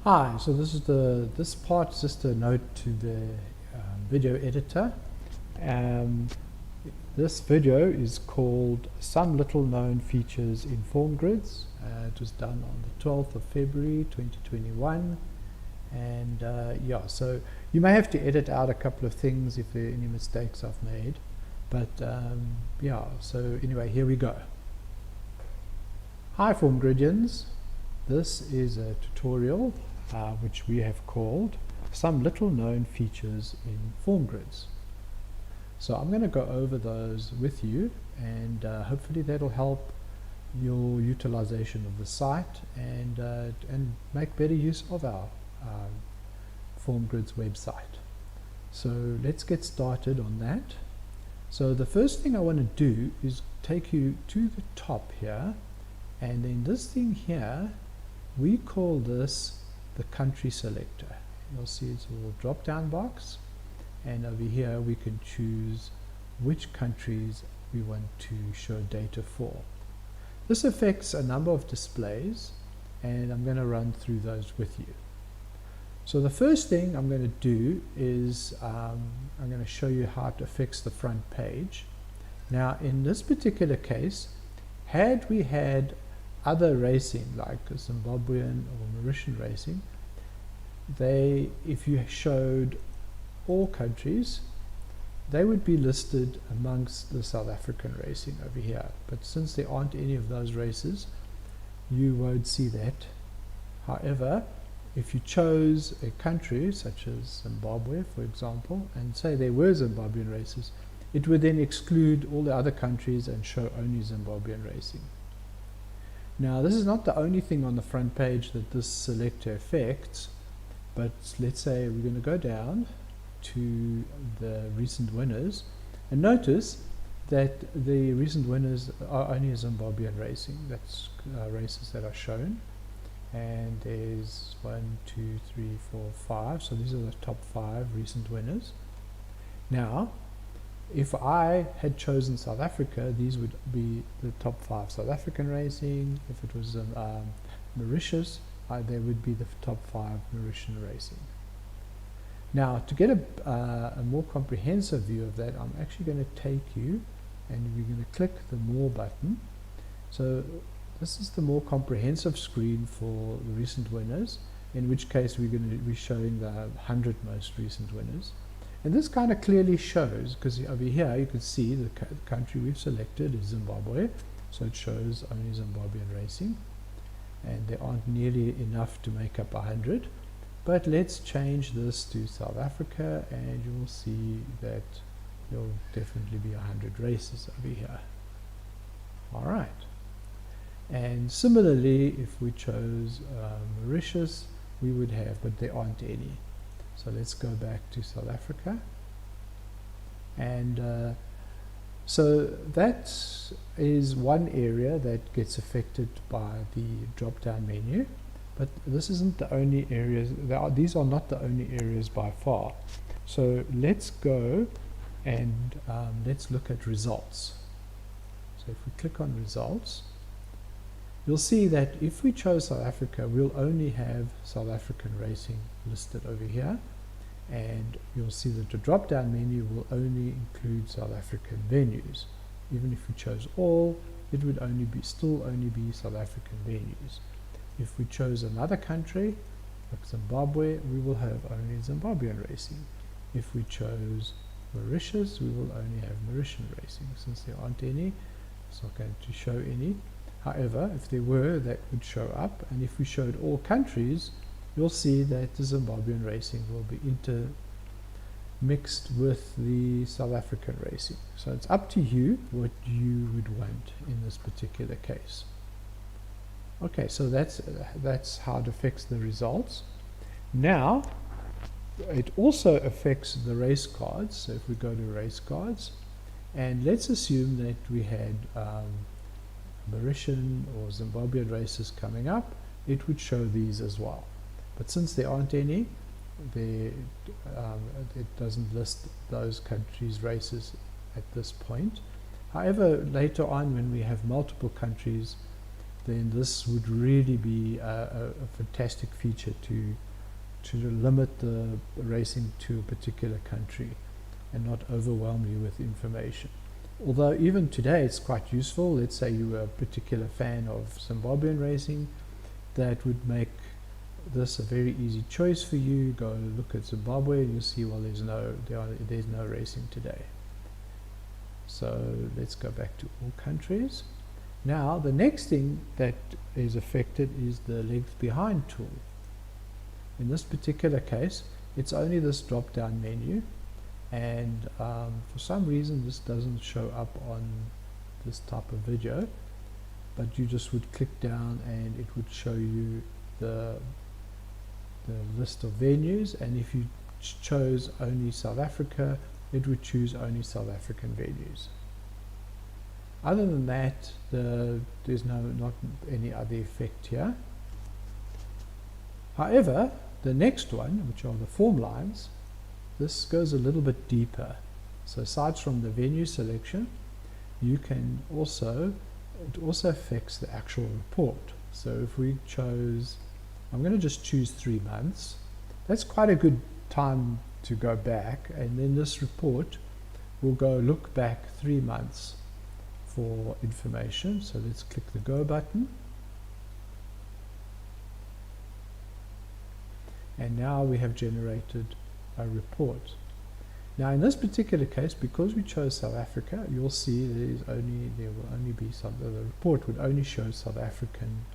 Hi, so this part is just a note to the video editor. Um, this video is called Some Little Known Features in Formgrids. It was done on the 12th of February 2021, and yeah, so you may have to edit out a couple of things if there are any mistakes I've made, but yeah, so anyway, here we go. Hi Formgridians, this is a tutorial which we have called Some Little Known Features in Formgrids. So I'm going to go over those with you, and hopefully that'll help your utilization of the site and make better use of our Formgrids website. So let's get started on that. So the first thing I want to do is take you to the top here, and then this thing here, we call this the country selector. You'll see it's a little drop down box, and over here we can choose which countries we want to show data for. This affects a number of displays, and I'm going to run through those with you. So the first thing I'm going to do is I'm going to show you how it affects the front page. Now in this particular case, had we had other racing like Zimbabwean or Mauritian racing, if you showed all countries, they would be listed amongst the South African racing over here. But since there aren't any of those races, you won't see that. However, if you chose a country such as Zimbabwe, for example, and say there were Zimbabwean races, it would then exclude all the other countries and show only Zimbabwean racing. Now this is not the only thing on the front page that this selector affects, but let's say we're going to go down to the recent winners, and notice that the recent winners are only Zimbabwean racing. That's races that are shown, and there's 1, 2, 3, 4, 5, so these are the top 5 recent winners. Now if I had chosen South Africa, these would be the top 5 South African racing. If it was Mauritius, there would be the top 5 Mauritian racing. Now to get a more comprehensive view of that, I'm actually going to take you, and we're going to click the More button. So this is the more comprehensive screen for the recent winners, in which case we're going to be showing the 100 most recent winners. And this kind of clearly shows, because over here you can see the country we've selected is Zimbabwe, so it shows only Zimbabwean racing, and there aren't nearly enough to make up 100. But let's change this to South Africa, and you will see that there'll definitely be 100 races over here. Alright, and similarly if we chose Mauritius, we would have, but there aren't any. So let's go back to South Africa, and so that is one area that gets affected by the drop-down menu, but this isn't the only areas. These are not the only areas by far. So let's go and let's look at results. So if we click on results, you'll see that if we chose South Africa, we'll only have South African racing listed over here, and you'll see that the drop-down menu will only include South African venues. Even if we chose all, it would still only be South African venues. If we chose another country, like Zimbabwe, we will have only Zimbabwean racing. If we chose Mauritius, we will only have Mauritian racing. Since there aren't any, it's not going to show any. However, if there were, that would show up, and if we showed all countries, you'll see that the Zimbabwean racing will be intermixed with the South African racing. So it's up to you what you would want in this particular case. Okay, so that's how it affects the results. Now, it also affects the race cards. So if we go to race cards, and let's assume that we had Mauritian or Zimbabwean races coming up, it would show these as well. But since there aren't any, it doesn't list those countries' races at this point. However, later on when we have multiple countries, then this would really be a fantastic feature to limit the racing to a particular country and not overwhelm you with information. Although even today it's quite useful. Let's say you were a particular fan of Zimbabwean racing, that would make this a very easy choice for you. Go look at Zimbabwe and you'll see, well, there's no racing today. So let's go back to all countries. Now the next thing that is affected is the length behind tool. In this particular case, it's only this drop down menu, and for some reason this doesn't show up on this type of video, but you just would click down and it would show you the list of venues, and if you chose only South Africa, it would choose only South African venues. Other than that, there's not any other effect here. However, the next one, which are the form lines, this goes a little bit deeper. So aside from the venue selection, you can also, it also affects the actual report. So if we chose, I'm going to just choose 3 months. That's quite a good time to go back, and then this report will go look back 3 months for information. So let's click the go button. And now we have generated a report. Now in this particular case, because we chose South Africa, you'll see there will only be the report would only show South African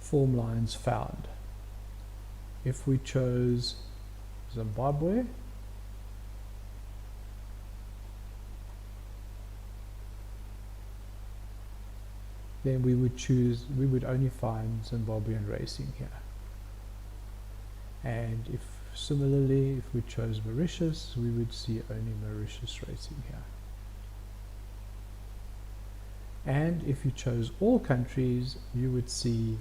form lines found. If we chose Zimbabwe, then we would only find Zimbabwean racing here. And if similarly, if we chose Mauritius, we would see only Mauritius racing here. And if you chose all countries, you would see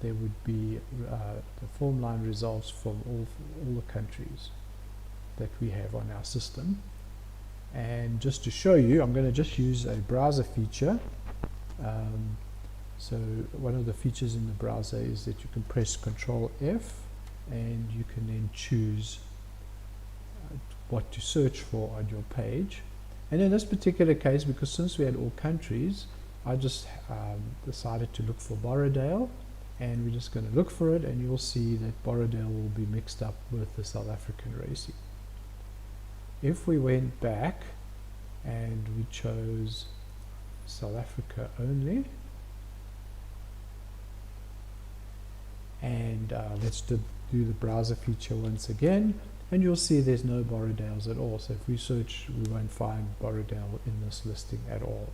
there would be the form line results from all the countries that we have on our system. And just to show you, I'm going to just use a browser feature. So one of the features in the browser is that you can press Ctrl F and you can then choose what to search for on your page. And in this particular case, because since we had all countries, I just decided to look for Borrowdale, and we're just going to look for it, and you'll see that Borrowdale will be mixed up with the South African racing. If we went back and we chose South Africa only, and let's do the browser feature once again, and you'll see there's no Borrowdales at all. So if we search, we won't find Borrowdale in this listing at all.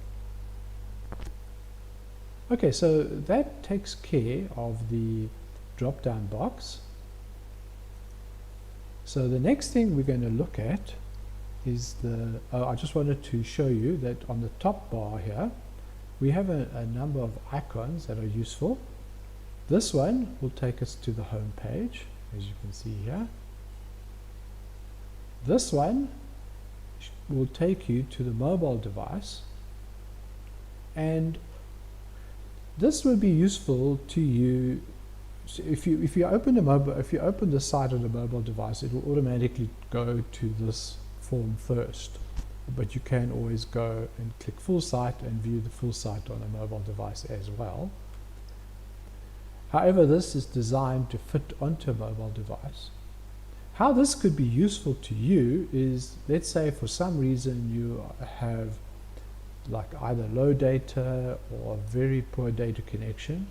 Okay, so that takes care of the drop down box. So the next thing we're going to look at is I just wanted to show you that on the top bar here we have a number of icons that are useful. This one will take us to the home page, as you can see here. This one will take you to the mobile device, and this will be useful to you. So if you open the site on the mobile device, it will automatically go to this form first, but you can always go and click full site and view the full site on a mobile device as well. However, this is designed to fit onto a mobile device. How this could be useful to you is, let's say for some reason you have like either low data or very poor data connection,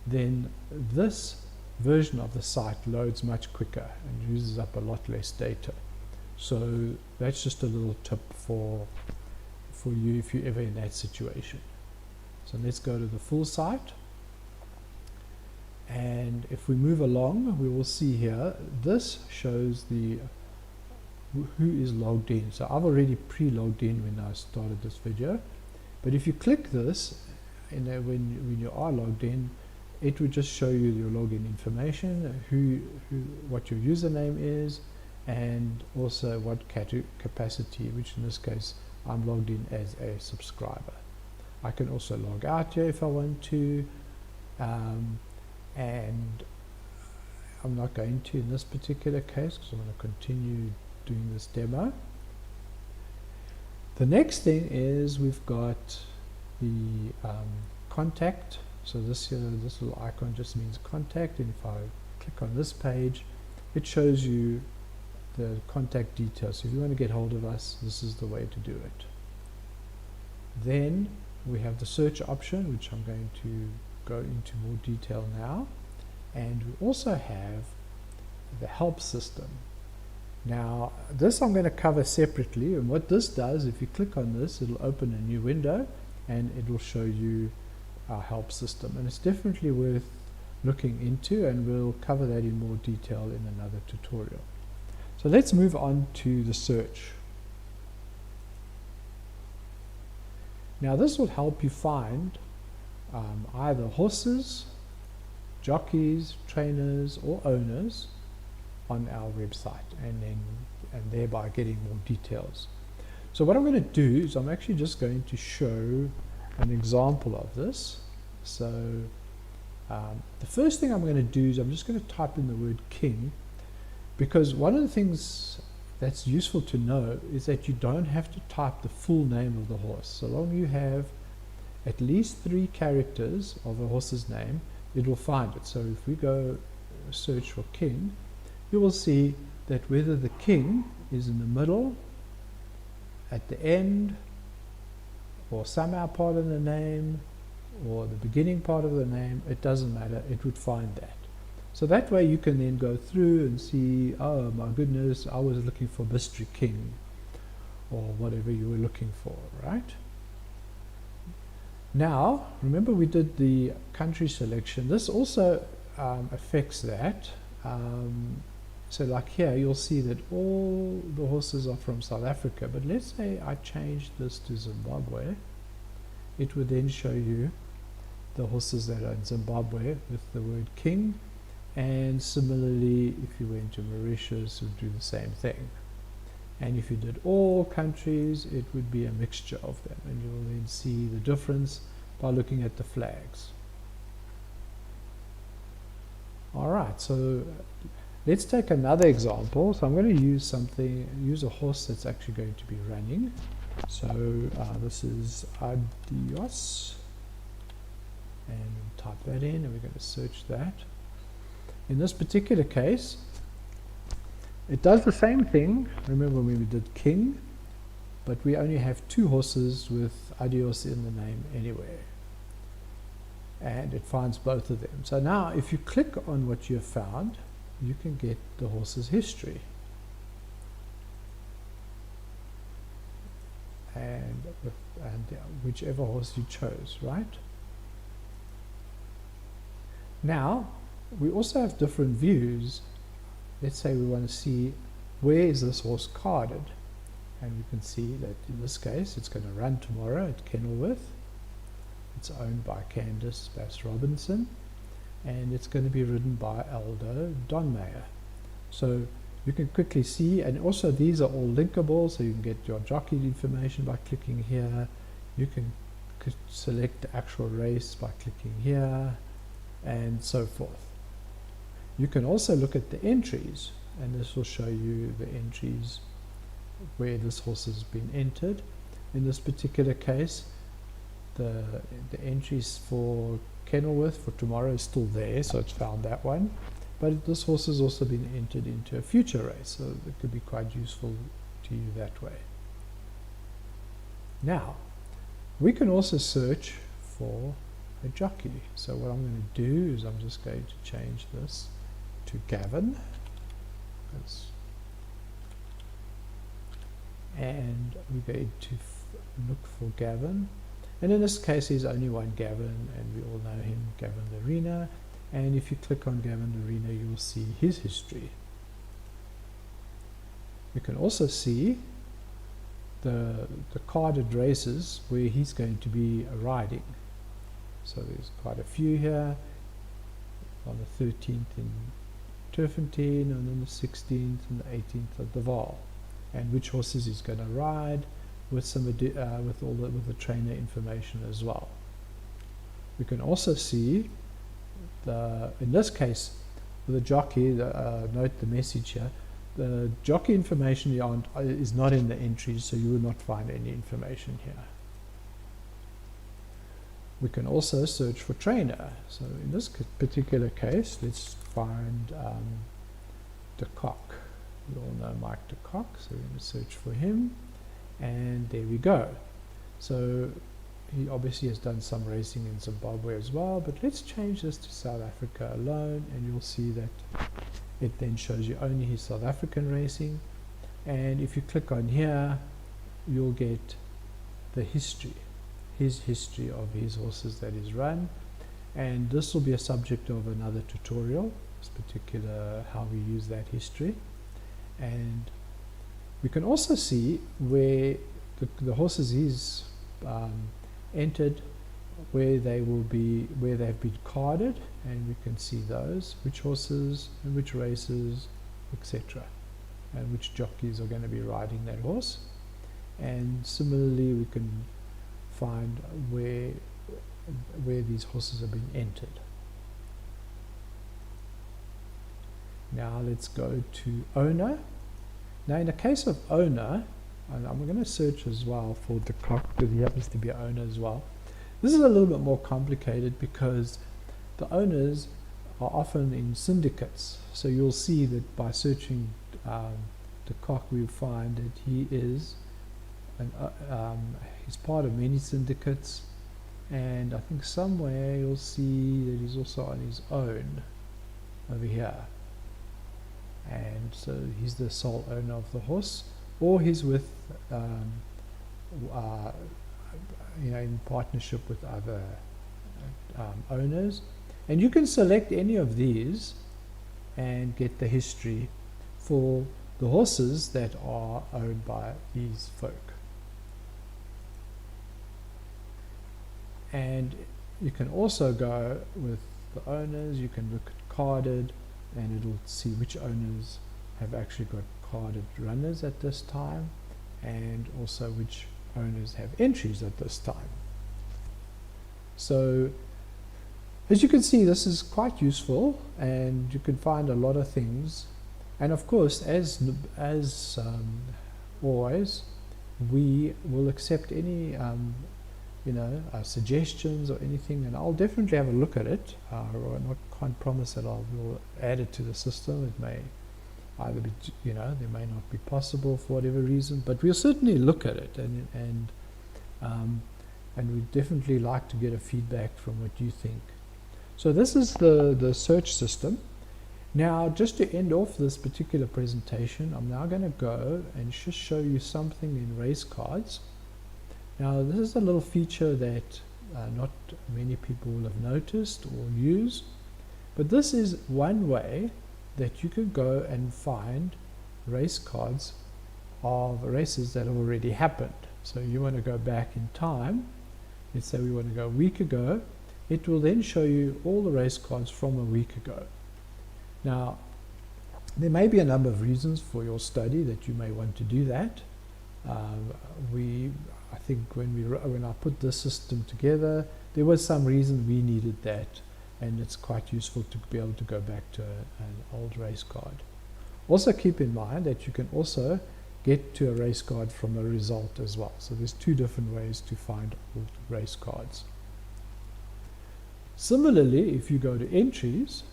then this version of the site loads much quicker and uses up a lot less data. So that's just a little tip for you if you're ever in that situation. So let's go to the full site. And if we move along, we will see here, this shows the who is logged in. So I've already pre-logged in when I started this video. But if you click this, when you are logged in, it would just show you your login information, what your username is, and also what capacity, which in this case I'm logged in as a subscriber. I can also log out here if I want to, and I'm not going to in this particular case because I'm going to continue doing this demo. The next thing is we've got the contact. So this little icon just means contact, and if I click on this page, it shows you the contact details. So if you want to get hold of us, this is the way to do it. Then we have the search option, which I'm going to go into more detail now, and we also have the help system. Now this I'm going to cover separately, and what this does, if you click on this, it'll open a new window and it will show you our help system, and it's definitely worth looking into, and we'll cover that in more detail in another tutorial. So let's move on to the search. Now this will help you find either horses, jockeys, trainers or owners on our website, and thereby getting more details. So what I'm going to do is I'm actually just going to show an example of this. So the first thing I'm going to do is I'm just going to type in the word king, because one of the things that's useful to know is that you don't have to type the full name of the horse. So long you have at least 3 characters of a horse's name, it will find it. So if we go search for king, you will see that whether the king is in the middle, at the end, or somehow part of the name, or the beginning part of the name, it doesn't matter, it would find that. So that way you can then go through and see, oh my goodness, I was looking for Mystery King, or whatever you were looking for, right? Now, remember we did the country selection. This also affects that. So like here, you'll see that all the horses are from South Africa, but let's say I changed this to Zimbabwe. It would then show you the horses that are in Zimbabwe with the word king, and similarly if you went to Mauritius it would do the same thing. And if you did all countries, it would be a mixture of them, and you'll then see the difference by looking at the flags. Alright, so let's take another example. So I'm going to use a horse that's actually going to be running. So this is Adios, and type that in, and we're going to search that. In this particular case, it does the same thing. Remember when we did king, but we only have 2 horses with Adios in the name anyway, and it finds both of them. So now if you click on what you have found, you can get the horse's history, and whichever horse you chose, right? Now we also have different views. Let's say we want to see where is this horse carded, and you can see that in this case it's going to run tomorrow at Kenilworth. It's owned by Candace Bass Robinson, and it's going to be ridden by Aldo Donmeyer. So you can quickly see, and also these are all linkable, so you can get your jockey information by clicking here. You can select the actual race by clicking here, and so forth. You can also look at the entries, and this will show you the entries where this horse has been entered. In this particular case, the entries for Kenilworth for tomorrow is still there, so it's found that one. But this horse has also been entered into a future race, so it could be quite useful to you that way. Now, we can also search for a jockey. So what I'm going to do is I'm just going to change this to Gavin, and we're going to look for Gavin, and in this case there's only one Gavin, and we all know him, Gavin Larena. And if you click on Gavin Larena, you'll see his history. You can also see the carded races where he's going to be riding. So there's quite a few here. On the 13th in Turfentine, and then the 16th and the 18th at the Vaal, and which horses he's going to ride, with some with the trainer information as well. We can also see in this case, the jockey, note the message here, the jockey information is not in the entries, so you will not find any information here. We can also search for trainer. So in this particular case, let's find de Kock. You all know Mike de Kock, so we're going to search for him, and there we go. So he obviously has done some racing in Zimbabwe as well, but let's change this to South Africa alone, and you'll see that it then shows you only his South African racing. And if you click on here, you'll get the history, his history of his horses that he's run. And this will be a subject of another tutorial, this particular how we use that history. And we can also see where the horses he's entered, where they have been carded, and we can see those, which horses and which races, etc., and which jockeys are going to be riding that horse. And similarly, we can find where these horses have been entered. Now let's go to owner. Now in the case of owner, and I'm going to search as well for de Kock because he happens to be an owner as well. This is a little bit more complicated because the owners are often in syndicates. So you'll see that by searching de Kock, we find that he is he's part of many syndicates, and I think somewhere you'll see that he's also on his own over here. And so he's the sole owner of the horse, or he's with in partnership with other owners. And you can select any of these and get the history for the horses that are owned by these folk. And you can also go with the owners, you can look at carded, and it'll see which owners have actually got carded runners at this time, and also which owners have entries at this time. So as you can see, this is quite useful, and you can find a lot of things. And of course, as always, we will accept any suggestions or anything, and I'll definitely have a look at it. I can't promise that I will add it to the system. It may either be, they may not be possible for whatever reason, but we'll certainly look at it, and we definitely like to get a feedback from what you think. So this is the search system. Now, just to end off this particular presentation, I'm now going to go and just show you something in race cards. Now, this is a little feature that not many people will have noticed or use, but this is one way that you can go and find race cards of races that have already happened. So you want to go back in time. Let's say we want to go a week ago. It will then show you all the race cards from a week ago. Now, there may be a number of reasons for your study that you may want to do that. I think when I put this system together, there was some reason we needed that, and it's quite useful to be able to go back to an old race card. Also keep in mind that you can also get to a race card from a result as well. So there's two different ways to find old race cards. Similarly, if you go to entries,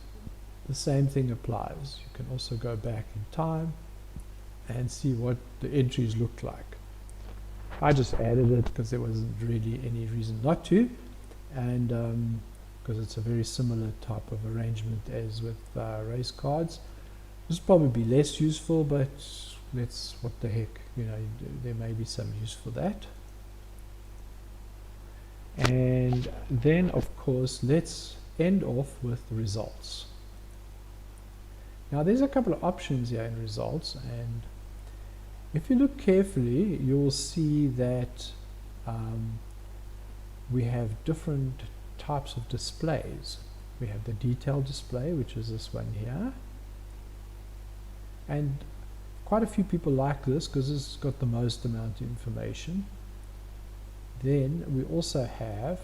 the same thing applies. You can also go back in time and see what the entries look like. I just added it because there wasn't really any reason not to, and because it's a very similar type of arrangement as with race cards. This will probably be less useful, but what the heck, there may be some use for that. And then, of course, let's end off with the results. Now, there's a couple of options here in results, and if you look carefully, you'll see that we have different types of displays. We have the detailed display, which is this one here, and quite a few people like this because it's got the most amount of information. Then we also have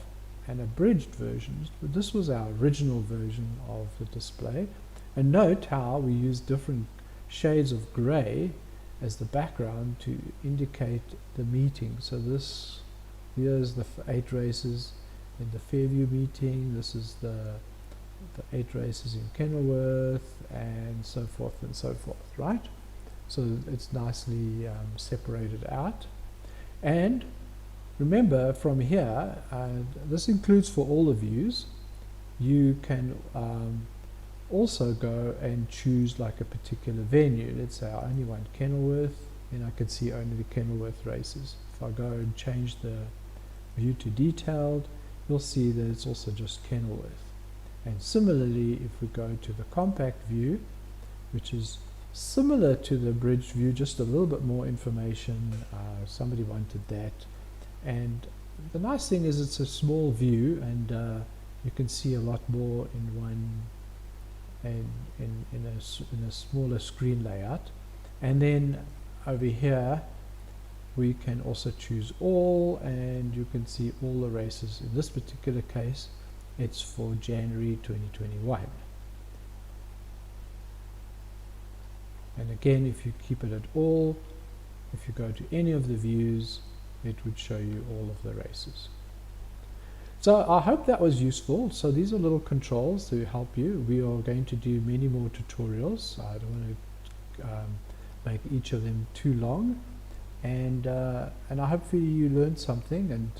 an abridged version. This was our original version of the display. And note how we use different shades of grey as the background to indicate the meeting. So this, here's the 8 races in the Fairview meeting, this is the 8 races in Kenilworth, and so forth and so forth, right? So it's nicely separated out. And remember from here, this includes for all the views, you can also go and choose like a particular venue. Let's say I only want Kenilworth, then I can see only the Kenilworth races. If I go and change the view to detailed, you'll see that it's also just Kenilworth. And similarly, if we go to the compact view, which is similar to the abridged view, just a little bit more information, somebody wanted that. And the nice thing is it's a small view, and you can see a lot more in one, in a smaller screen layout. And then over here we can also choose all, and you can see all the races. In this particular case, it's for January 2021. And again, if you keep it at all, if you go to any of the views, it would show you all of the races. So I hope that was useful. So these are little controls to help you. We are going to do many more tutorials. I don't want to make each of them too long. And I hopefully you learned something, and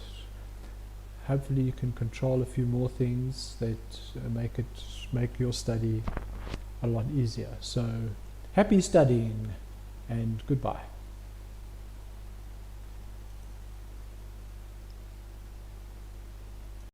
hopefully you can control a few more things that make your study a lot easier. So happy studying, and goodbye.